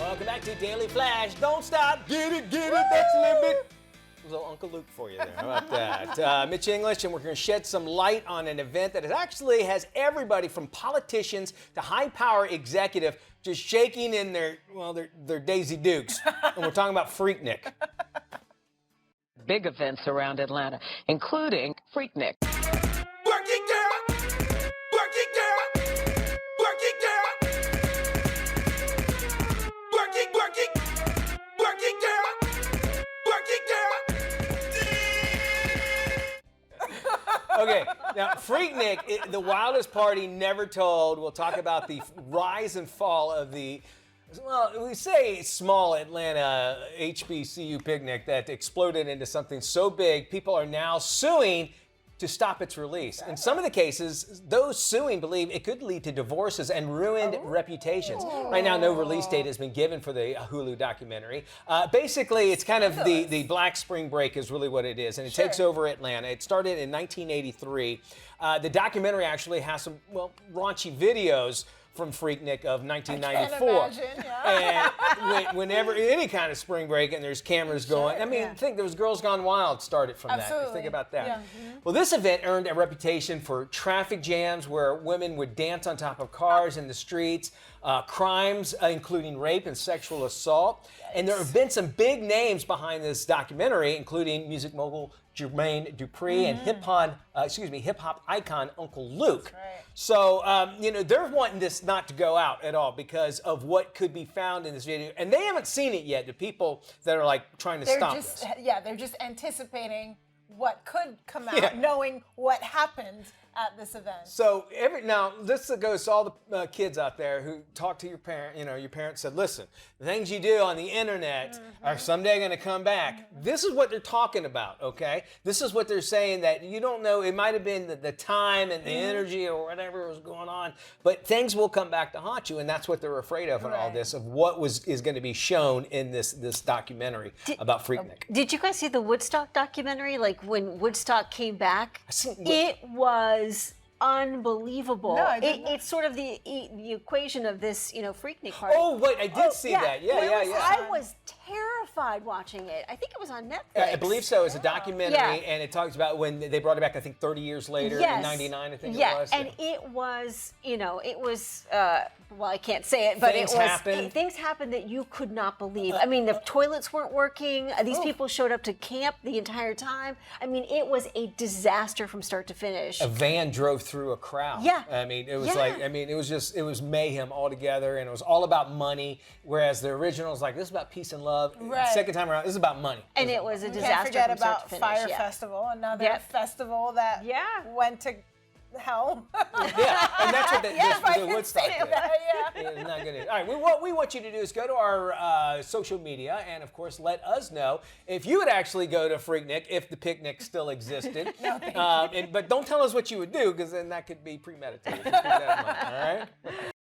Welcome back to Daily Flash. Don't stop. Get it, that's the limit. Little Uncle Luke for you there. How about that? Mitch English, and we're going to shed some light on an event that actually has everybody from politicians to high-power executive just shaking in their Daisy Dukes. And we're talking about Freaknik. Big events around Atlanta, including Freaknik. Working girl, working girl, working girl, working girl, working girl. Okay, now Freaknik, the wildest party never told. We'll talk about the rise and fall of the, well, we say small Atlanta HBCU picnic that exploded into something so big, people are now suing to stop its release. In some of the cases, those suing believe it could lead to divorces and ruined reputations. Right now, no release date has been given for the Hulu documentary. Basically, it's kind of the Black Spring Break is really what it is, and it takes over Atlanta. It started in 1983. The documentary actually has some, raunchy videos from Freaknik of 1994. And whenever any kind of spring break and there's cameras going, I mean, think there was Girls Gone Wild started from that. Think about that. Yeah. Well, this event earned a reputation for traffic jams where women would dance on top of cars in the streets, crimes including rape and sexual assault. And there have been some big names behind this documentary, including music mogul Jermaine Dupri and hip hop icon Uncle Luke. So, they're wanting this not to go out at all because of what could be found in this video. And they haven't seen it yet, the people that are like trying to stop this. Yeah, they're just anticipating what could come out, knowing what happened at this event. So now this goes to all the kids out there who talk to your parent. Your parents said, "Listen, the things you do on the internet are someday going to come back." This is what they're talking about. Okay, this is what they're saying, that you don't know. It might have been the time and the energy or whatever was going on, but things will come back to haunt you, and that's what they're afraid of in all this, of what is going to be shown in this documentary about Freaknik. Did you guys see the Woodstock documentary? Like when Woodstock came back, it was unbelievable. No, it's sort of the equation of this, Freaknik party. Oh, wait, I did see that. Yeah. I was terrified watching it. I think it was on Netflix. I believe so. It's a documentary, and it talks about when they brought it back, I think 30 years later, in 99, I think it was. And it was, well, I can't say it, but things happened that you could not believe. I mean, the toilets weren't working. These people showed up to camp the entire time. I mean, it was a disaster from start to finish. A van drove through a crowd. Yeah. I mean, it was it was mayhem altogether, and it was all about money, whereas the original was like, this is about peace and love. Second time around, this is about money. And it was a disaster. Can't forget from start about to finish. Fire Festival, another festival that went to hell. And that's what the Woodstock did. Yeah. Not good. All right, what we want you to do is go to our social media and, of course, let us know if you would actually go to Freaknik if the picnic still existed. But don't tell us what you would do, because then that could be premeditated. Keep that in mind, all right?